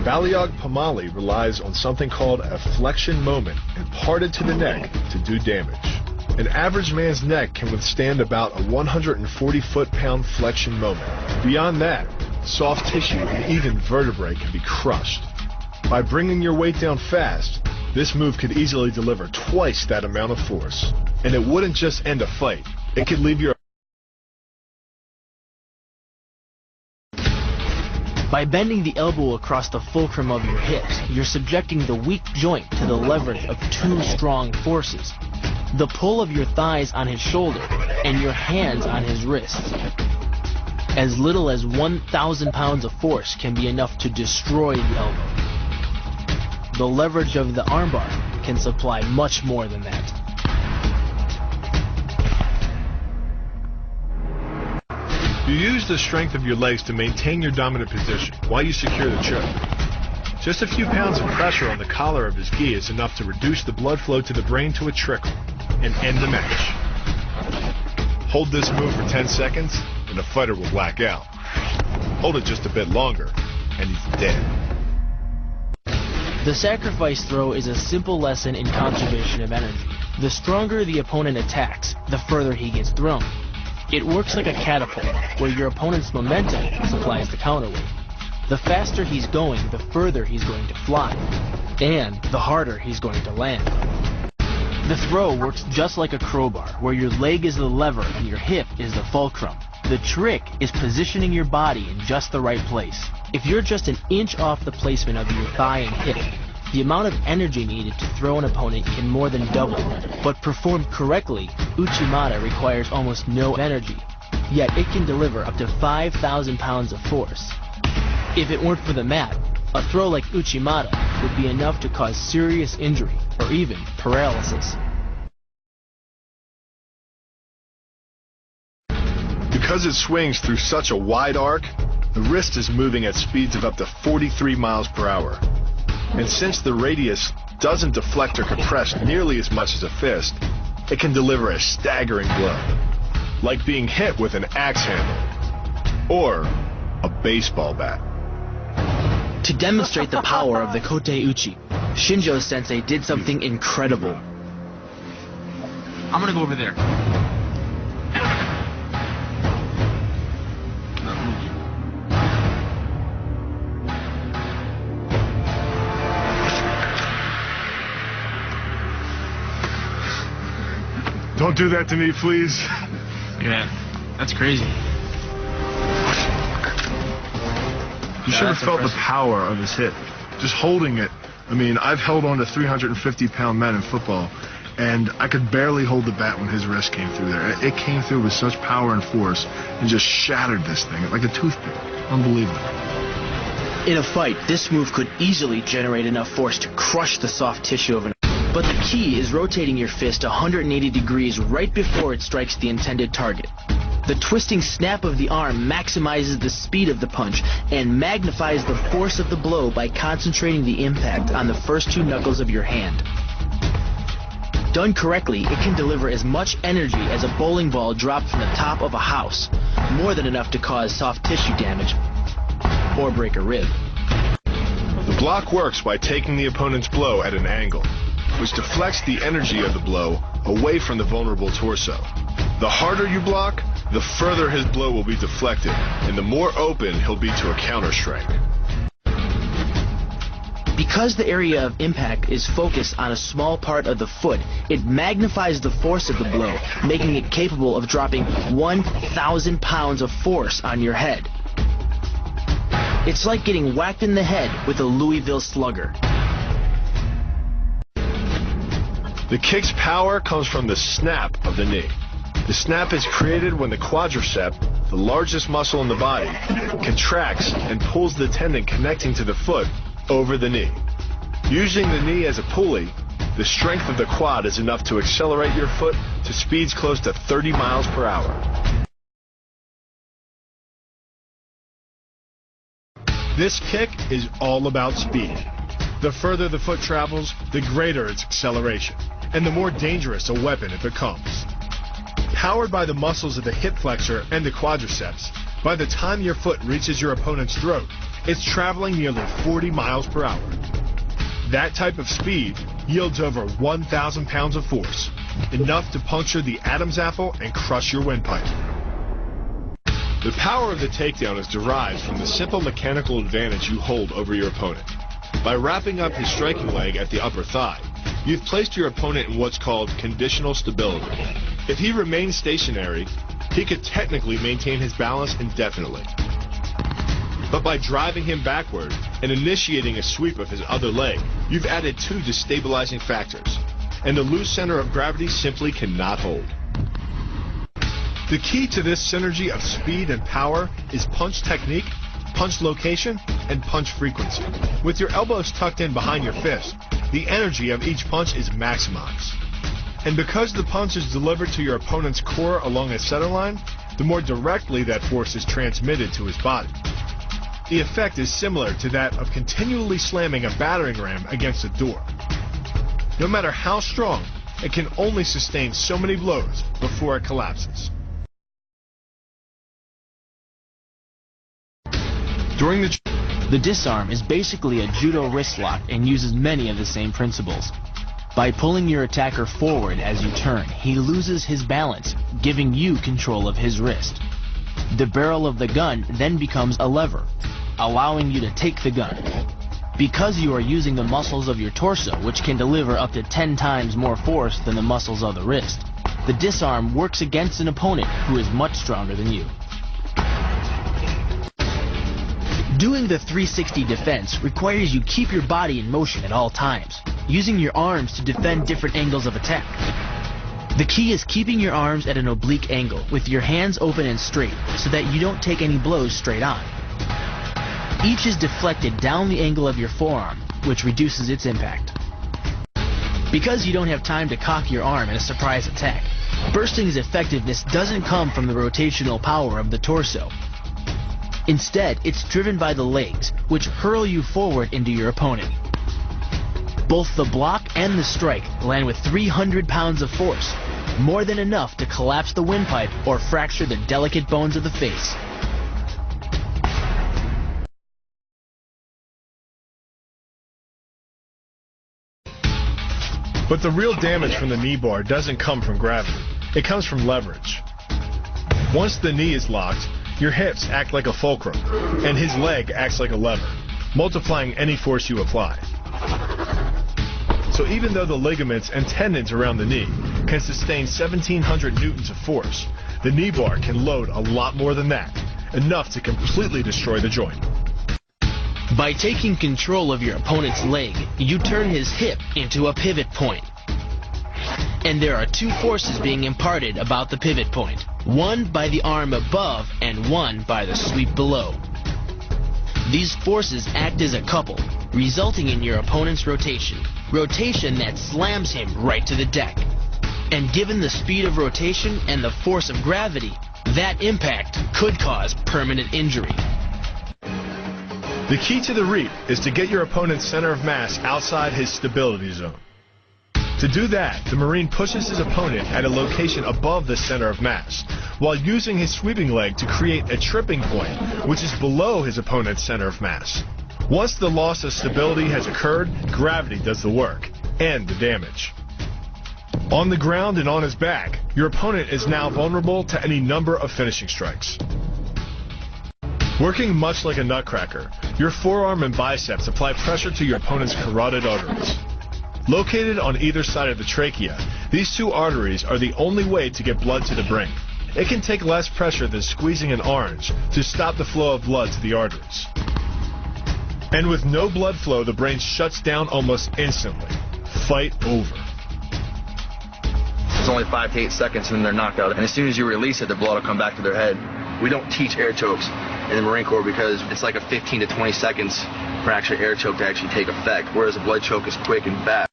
Balayage Pamali relies on something called a flexion moment imparted to the neck to do damage. An average man's neck can withstand about a 140 foot-pound flexion moment. Beyond that, soft tissue and even vertebrae can be crushed. By bringing your weight down fast, this move could easily deliver twice that amount of force. And it wouldn't just end a fight, it could leave your... By bending the elbow across the fulcrum of your hips, you're subjecting the weak joint to the leverage of two strong forces. The pull of your thighs on his shoulder and your hands on his wrists. As little as 1,000 pounds of force can be enough to destroy the elbow. The leverage of the armbar can supply much more than that. You use the strength of your legs to maintain your dominant position while you secure the choke. Just a few pounds of pressure on the collar of his gi is enough to reduce the blood flow to the brain to a trickle and end the match. Hold this move for 10 seconds and the fighter will black out. Hold it just a bit longer and he's dead. The sacrifice throw is a simple lesson in conservation of energy. The stronger the opponent attacks, the further he gets thrown. It works like a catapult, where your opponent's momentum supplies the counterweight. The faster he's going, the further he's going to fly, and the harder he's going to land. The throw works just like a crowbar, where your leg is the lever and your hip is the fulcrum. The trick is positioning your body in just the right place. If you're just an inch off the placement of your thigh and hip, the amount of energy needed to throw an opponent can more than double, but performed correctly, Uchimata requires almost no energy, yet it can deliver up to 5,000 pounds of force. If it weren't for the mat, a throw like Uchimata would be enough to cause serious injury or even paralysis. Because it swings through such a wide arc, the wrist is moving at speeds of up to 43 miles per hour. And since the radius doesn't deflect or compress nearly as much as a fist, it can deliver a staggering blow, like being hit with an axe handle or a baseball bat. To demonstrate the power of the Kote Uchi, Shinjo Sensei did something incredible. I'm gonna go over there. Don't do that to me, please. Look at that. That's crazy. You should have felt the power of his hit. Just holding it. I mean, I've held on to 350-pound men in football, and I could barely hold the bat when his wrist came through there. It came through with such power and force and just shattered this thing like a toothpick. Unbelievable. In a fight, this move could easily generate enough force to crush the soft tissue of an... But the key is rotating your fist 180 degrees right before it strikes the intended target. The twisting snap of the arm maximizes the speed of the punch and magnifies the force of the blow by concentrating the impact on the first two knuckles of your hand. Done correctly, it can deliver as much energy as a bowling ball dropped from the top of a house, more than enough to cause soft tissue damage or break a rib. The block works by taking the opponent's blow at an angle, which deflects the energy of the blow away from the vulnerable torso. The harder you block, the further his blow will be deflected, and the more open he'll be to a counter-strike. Because the area of impact is focused on a small part of the foot, it magnifies the force of the blow, making it capable of dropping 1,000 pounds of force on your head. It's like getting whacked in the head with a Louisville slugger. The kick's power comes from the snap of the knee. The snap is created when the quadricep, the largest muscle in the body, contracts and pulls the tendon connecting to the foot over the knee. Using the knee as a pulley, the strength of the quad is enough to accelerate your foot to speeds close to 30 miles per hour. This kick is all about speed. The further the foot travels, the greater its acceleration, and the more dangerous a weapon it becomes. Powered by the muscles of the hip flexor and the quadriceps, by the time your foot reaches your opponent's throat, it's traveling nearly 40 miles per hour. That type of speed yields over 1,000 pounds of force, enough to puncture the Adam's apple and crush your windpipe. The power of the takedown is derived from the simple mechanical advantage you hold over your opponent. By wrapping up his striking leg at the upper thigh, you've placed your opponent in what's called conditional stability. If he remains stationary, he could technically maintain his balance indefinitely. But by driving him backward and initiating a sweep of his other leg, you've added two destabilizing factors, and the loose center of gravity simply cannot hold. The key to this synergy of speed and power is punch technique, punch location, and punch frequency. With your elbows tucked in behind your fist, the energy of each punch is maximized. And because the punch is delivered to your opponent's core along a center line, the more directly that force is transmitted to his body. The effect is similar to that of continually slamming a battering ram against a door. No matter how strong, it can only sustain so many blows before it collapses. During the disarm is basically a judo wrist lock and uses many of the same principles. By pulling your attacker forward as you turn, he loses his balance, giving you control of his wrist. The barrel of the gun then becomes a lever, allowing you to take the gun. Because you are using the muscles of your torso, which can deliver up to 10 times more force than the muscles of the wrist, the disarm works against an opponent who is much stronger than you. Doing the 360 defense requires you keep your body in motion at all times, using your arms to defend different angles of attack. The key is keeping your arms at an oblique angle, with your hands open and straight, so that you don't take any blows straight on. Each is deflected down the angle of your forearm, which reduces its impact. Because you don't have time to cock your arm in a surprise attack, bursting's effectiveness doesn't come from the rotational power of the torso. Instead, it's driven by the legs, which hurl you forward into your opponent. Both the block and the strike land with 300 pounds of force, more than enough to collapse the windpipe or fracture the delicate bones of the face. But the real damage from the knee bar doesn't come from gravity. It comes from leverage. Once the knee is locked, your hips act like a fulcrum, and his leg acts like a lever, multiplying any force you apply. So even though the ligaments and tendons around the knee can sustain 1,700 newtons of force, the knee bar can load a lot more than that, enough to completely destroy the joint. By taking control of your opponent's leg, you turn his hip into a pivot point. And there are two forces being imparted about the pivot point, one by the arm above and one by the sweep below. These forces act as a couple, resulting in your opponent's rotation that slams him right to the deck. And given the speed of rotation and the force of gravity, that impact could cause permanent injury. The key to the reap is to get your opponent's center of mass outside his stability zone. To do that, the Marine pushes his opponent at a location above the center of mass, while using his sweeping leg to create a tripping point, which is below his opponent's center of mass. Once the loss of stability has occurred, gravity does the work, and the damage. On the ground and on his back, your opponent is now vulnerable to any number of finishing strikes. Working much like a nutcracker, your forearm and biceps apply pressure to your opponent's carotid arteries. Located on either side of the trachea, these two arteries are the only way to get blood to the brain. It can take less pressure than squeezing an orange to stop the flow of blood to the arteries. And with no blood flow, the brain shuts down almost instantly. Fight over. It's only 5 to 8 seconds and they're knocked out. And as soon as you release it, the blood will come back to their head. We don't teach air chokes in the Marine Corps because it's like a 15 to 20 seconds for actually air choke to actually take effect, whereas a blood choke is quick and fast.